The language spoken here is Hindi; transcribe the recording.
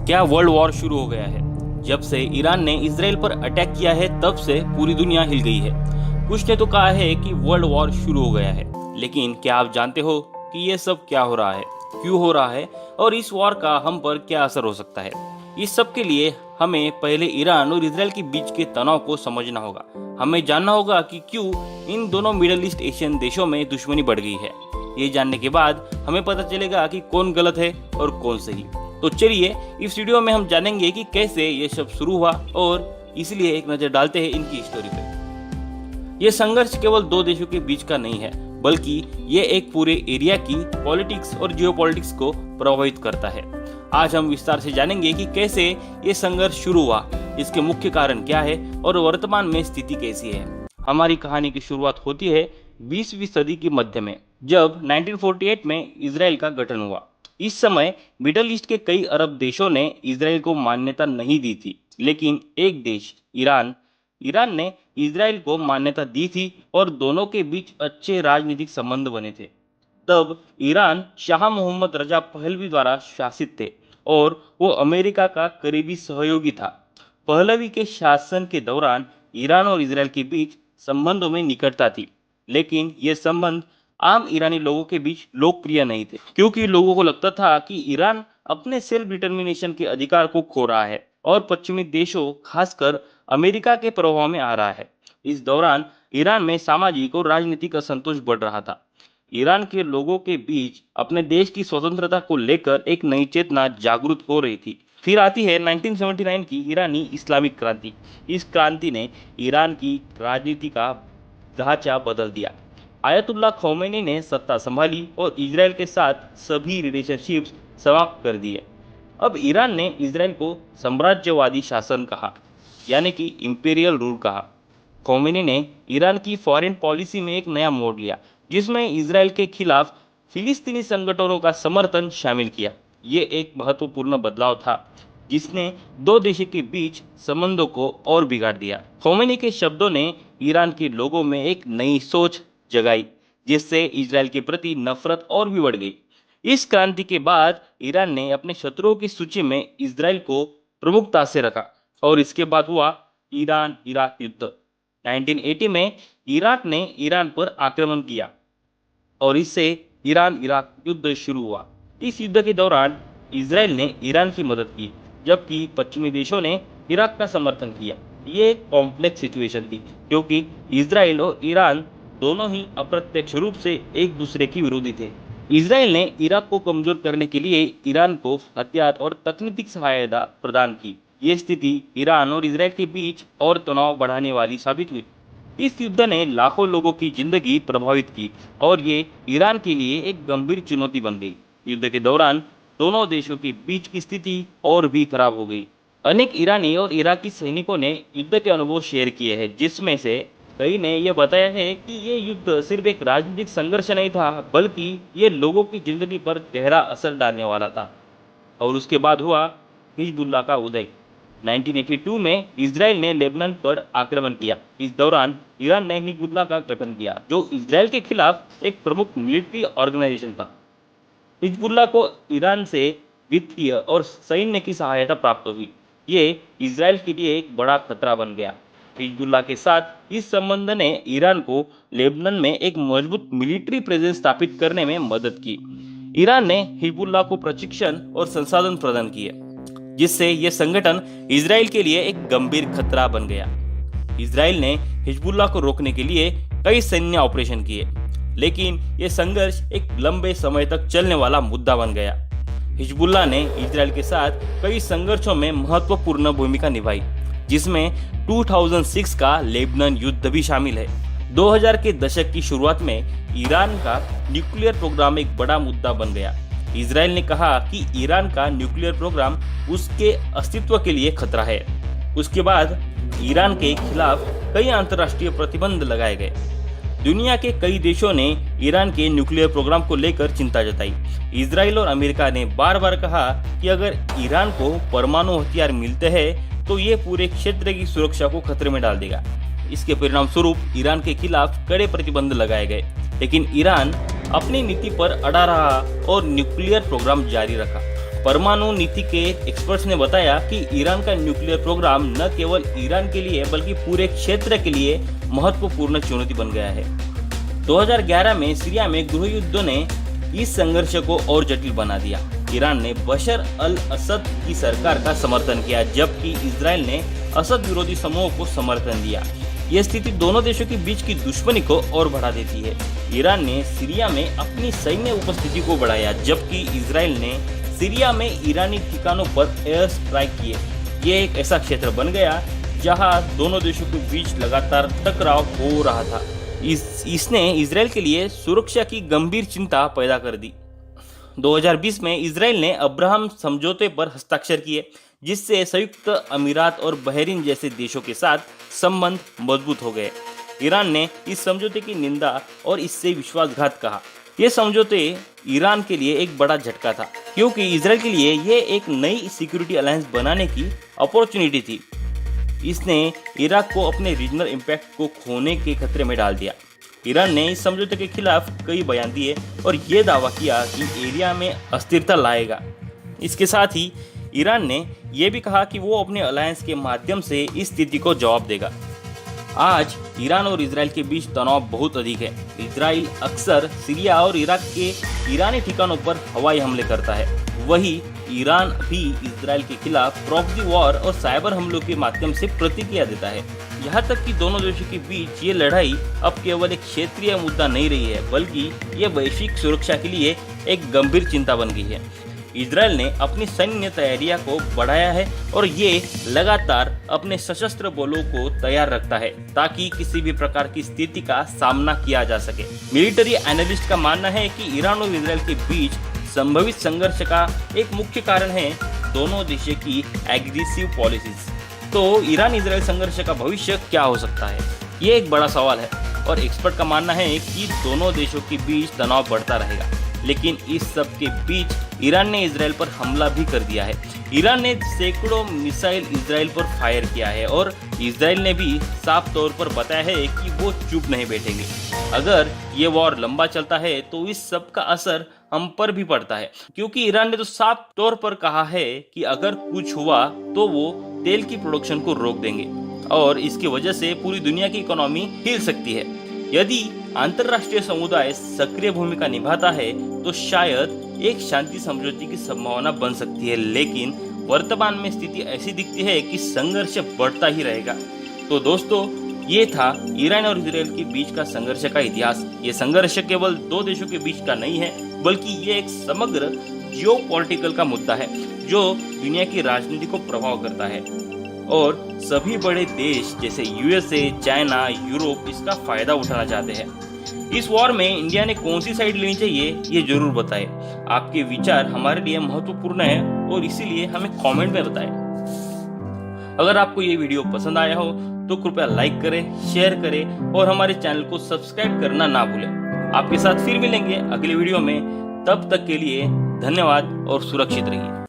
क्या वर्ल्ड वॉर शुरू हो गया है? जब से ईरान ने इसराइल पर अटैक किया है तब से पूरी दुनिया हिल गई है। कुछ ने तो कहा है कि वर्ल्ड वॉर शुरू हो गया है, लेकिन क्या आप जानते हो कि ये सब क्या हो रहा है, क्यों हो रहा है और इस वॉर का हम पर क्या असर हो सकता है? इस सब के लिए हमें पहले ईरान और इसराइल के बीच के तनाव को समझना होगा। हमें जानना होगा कि क्यों इन दोनों मिडल ईस्ट एशियन देशों में दुश्मनी बढ़ गई है। ये जानने के बाद हमें पता चलेगा कि कौन गलत है और कौन सही। तो चलिए इस वीडियो में हम जानेंगे कि कैसे ये सब शुरू हुआ और इसलिए एक नजर डालते हैं इनकी स्टोरी पे। ये संघर्ष केवल दो देशों के बीच का नहीं है, बल्कि ये एक पूरे एरिया की पॉलिटिक्स और जियोपॉलिटिक्स को प्रभावित करता है। आज हम विस्तार से जानेंगे कि कैसे ये संघर्ष शुरू हुआ, इसके मुख्य कारण क्या है और वर्तमान में स्थिति कैसी है। हमारी कहानी की शुरुआत होती है 20वीं सदी के मध्य में, जब 1948 में इसराइल का गठन हुआ। इस समय मिडल ईस्ट के कई अरब देशों ने इसराइल को मान्यता नहीं दी थी, लेकिन एक देश ईरान ने इसराइल को मान्यता दी थी और दोनों के बीच अच्छे राजनीतिक संबंध बने थे। तब Iran Shah Mohammad Reza Pahlavi द्वारा शासित थे और वो अमेरिका का करीबी सहयोगी था। पहलवी के शासन के दौरान ईरान और इसराइल के बीच संबंधों में निकटता थी, लेकिन ये संबंध आम ईरानी लोगों के बीच लोकप्रिय नहीं थे, क्योंकि लोगों को लगता था कि ईरान अपने सेल्फ डिटर्मिनेशन के अधिकार को खो रहा है और पश्चिमी देशों, खासकर अमेरिका के प्रभाव में आ रहा है। इस दौरान ईरान में सामाजिक और राजनीतिक असंतोष बढ़ रहा था। ईरान के लोगों के बीच अपने देश की स्वतंत्रता को लेकर एक नई चेतना जागृत हो रही थी। फिर आती है 1979 की ईरानी इस्लामिक क्रांति। इस क्रांति ने ईरान की राजनीति का ढांचा बदल दिया। आयतुल्लाह खौमेनी ने सत्ता संभाली और इसराइल के साथ सभी रिलेशनशिप्स समाप्त कर दिए। अब ईरान ने इसराइल को साम्राज्यवादी शासन कहा, यानी कि इंपीरियल रूल कहा। खौमेनी ने ईरान की फॉरेन पॉलिसी में एक नया मोड़ लिया, जिसमें इसराइल के खिलाफ फिलिस्तीनी संगठनों का समर्थन शामिल किया। ये एक महत्वपूर्ण बदलाव था, जिसने दो देशों के बीच संबंधों को और बिगाड़ दिया। खौमेनी के शब्दों ने ईरान के लोगों में एक नई सोच जगाई, जिससे इसराइल के प्रति नफरत और भी बढ़ गई। इस क्रांति के बाद ईरान ने अपने शत्रुओं की सूची में इसराइल को प्रमुखता से रखा और इसके बाद हुआ ईरान इराक युद्ध। 1980 में इराक ने ईरान पर आक्रमण किया और इससे ईरान इराक युद्ध शुरू हुआ। इस युद्ध के दौरान इसराइल ने ईरान की मदद की, जबकि पश्चिमी देशों ने इराक का समर्थन किया। ये एक कॉम्प्लेक्स सिचुएशन थी, क्योंकि इसराइल और ईरान दोनों ही अप्रत्यक्ष रूप से एक दूसरे की विरोधी थे। इसराइल ने इराक को कमजोर करने के लिए ईरान को हथियार और तकनीकी सहायता प्रदान की। ये स्थिति ईरान और इसराइल के बीच और तनाव बढ़ाने वाली साबित हुई। इस युद्ध ने लाखों लोगों की जिंदगी प्रभावित की और ये ईरान के लिए एक गंभीर चुनौती बन गई। युद्ध के दौरान दोनों देशों के बीच की स्थिति और भी खराब हो गई। अनेक ईरानी और इराकी सैनिकों ने युद्ध के अनुभव शेयर किए हैं, जिसमें से कई ने यह बताया है कि ये युद्ध सिर्फ एक राजनीतिक संघर्ष नहीं था, बल्कि ये लोगों की जिंदगी पर गहरा असर डालने वाला था। और उसके बाद हुआ हिजबुल्लाह का उदय। 1982 में इसराइल ने लेबनान पर आक्रमण किया। इस दौरान ईरान ने हिजबुल्लाह का गठन किया, जो इसराइल के खिलाफ एक प्रमुख मिलिट्री ऑर्गेनाइजेशन था। हिजबुल्लाह को ईरान से वित्तीय और सैन्य की सहायता प्राप्त हुई। ये इसराइल के लिए एक बड़ा खतरा बन गया। हिजबुल्लाह के साथ इस संबंध ने ईरान को लेबनान में एक मजबूत मिलिट्री प्रेजेंस स्थापित करने में मदद की। ईरान ने हिजबुल्लाह को प्रशिक्षण और संसाधन प्रदान किए, जिससे यह संगठन इसराइल के लिए एक गंभीर खतरा बन गया। इसराइल ने हिजबुल्लाह को रोकने के लिए कई सैन्य ऑपरेशन किए, लेकिन यह संघर्ष एक लंबे समय तक चलने वाला मुद्दा बन गया। हिजबुल्लाह ने इसराइल के साथ कई संघर्षों में महत्वपूर्ण भूमिका निभाई, जिसमें 2006 का लेबनान युद्ध भी शामिल है। 2000 के दशक की शुरुआत में ईरान का न्यूक्लियर प्रोग्राम एक बड़ा मुद्दा बन गया। इसराइल ने कहा कि ईरान का न्यूक्लियर प्रोग्राम उसके अस्तित्व के लिए खतरा है। उसके बाद ईरान के खिलाफ कई अंतर्राष्ट्रीय प्रतिबंध लगाए गए। दुनिया के कई देशों ने ईरान के न्यूक्लियर प्रोग्राम को लेकर चिंता जताई। इसराइल और अमेरिका ने बार बार कहा कि अगर ईरान को परमाणु हथियार मिलते हैं तो ये पूरे क्षेत्र की सुरक्षा को खतरे में डाल देगा। इसके परिणाम स्वरूप ईरान के खिलाफ कड़े प्रतिबंध लगाए गए, लेकिन ईरान अपनी नीति पर अड़ा रहा और न्यूक्लियर प्रोग्राम जारी रखा। परमाणु नीति के एक्सपर्ट्स ने बताया कि ईरान का न्यूक्लियर प्रोग्राम न केवल ईरान के लिए बल्कि पूरे क्षेत्र के लिए महत्वपूर्ण चुनौती बन गया है। 2011 में सीरिया में गृह युद्ध ने इस संघर्ष को और जटिल बना दिया। ईरान ने बशर अल असद की सरकार का समर्थन किया, जबकि इजराइल ने असद विरोधी समूह को समर्थन दिया। यह स्थिति दोनों देशों के बीच की दुश्मनी को और बढ़ा देती है। ईरान ने सीरिया में अपनी सैन्य उपस्थिति को बढ़ाया, जबकि इजराइल ने सीरिया में ईरानी ठिकानों पर एयर स्ट्राइक किए। ये एक ऐसा क्षेत्र बन गया जहां दोनों देशों के बीच लगातार टकराव हो रहा था। इसने इजराइल के लिए सुरक्षा की गंभीर चिंता पैदा कर दी। 2020 में इजराइल ने अब्राहम समझौते पर हस्ताक्षर किए, जिससे संयुक्त अमीरात और बहरीन जैसे देशों के साथ संबंध मजबूत हो गए। ईरान ने इस समझौते की निंदा और इससे विश्वासघात कहा। यह समझौते ईरान के लिए एक बड़ा झटका था, क्योंकि इजराइल के लिए यह एक नई सिक्योरिटी अलायंस बनाने की अपॉर्चुनिटी थी। इसने इराक को अपने रीजनल इम्पैक्ट को खोने के खतरे में डाल दिया। ईरान ने इस समझौते के खिलाफ कई बयान दिए और ये दावा किया कि एरिया में अस्थिरता लाएगा। इसके साथ ही ईरान ने यह भी कहा कि वो अपने अलायंस के माध्यम से इस स्थिति को जवाब देगा। आज ईरान और इजराइल के बीच तनाव बहुत अधिक है। इजराइल अक्सर सीरिया और इराक के ईरानी ठिकानों पर हवाई हमले करता है, वही ईरान भी इजराइल के खिलाफ प्रॉक्सी वॉर और साइबर हमलों के माध्यम से प्रतिक्रिया देता है। यहाँ तक कि दोनों देशों के बीच ये लड़ाई अब केवल एक क्षेत्रीय मुद्दा नहीं रही है, बल्कि ये वैश्विक सुरक्षा के लिए एक गंभीर चिंता बन गई है। इजराइल ने अपनी सैन्य तैयारियों को बढ़ाया है और ये लगातार अपने सशस्त्र बलों को तैयार रखता है ताकि किसी भी प्रकार की स्थिति का सामना किया जा सके। मिलिट्री एनालिस्ट का मानना है कि ईरान और इजराइल के बीच संभवित संघर्ष का एक मुख्य कारण है दोनों देशों की एग्रेसिव पॉलिसीज। तो ईरान इजराइल संघर्ष का भविष्य क्या हो सकता है, ये एक बड़ा सवाल है और एक्सपर्ट का मानना है कि दोनों देशों के बीच तनाव बढ़ता रहेगा। लेकिन इस सब के बीच ईरान ने इजराइल पर हमला भी कर दिया है। ईरान ने सैकड़ों मिसाइल इजराइल पर फायर किया है और इजराइल ने भी साफ तौर पर बताया है कि वो चुप नहीं बैठेंगे। अगर ये वॉर लंबा चलता है तो इस सब का असर हम पर भी पड़ता है, क्योंकि ईरान ने तो साफ तौर पर कहा है कि अगर कुछ हुआ तो वो तेल की प्रोडक्शन को रोक देंगे और इसकी वजह से पूरी दुनिया की इकोनॉमी हिल सकती है। यदि अंतर्राष्ट्रीय समुदाय सक्रिय भूमिका निभाता है तो शायद एक शांति समझौते की संभावना बन सकती है, लेकिन वर्तमान में स्थिति ऐसी दिखती है कि संघर्ष बढ़ता ही रहेगा। तो दोस्तों, ये था ईरान और इजराइल के बीच का संघर्ष का इतिहास। ये संघर्ष केवल दो देशों के बीच का नहीं है, बल्कि ये एक समग्र जियोपॉलिटिकल का मुद्दा है जो दुनिया की राजनीति को प्रभाव करता है और सभी बड़े देश जैसे यूएसए, चाइना, यूरोप इसका फायदा उठाना चाहते हैं। इस वॉर में इंडिया ने कौन सी साइड लेनी चाहिए, ये जरूर बताएं। आपके विचार हमारे लिए महत्वपूर्ण है और इसीलिए हमें कमेंट में बताएं। अगर आपको ये वीडियो पसंद आया हो तो कृपया लाइक करें, शेयर करें और हमारे चैनल को सब्सक्राइब करना ना भूलें। आपके साथ फिर मिलेंगे अगले वीडियो में। तब तक के लिए धन्यवाद और सुरक्षित रहिए।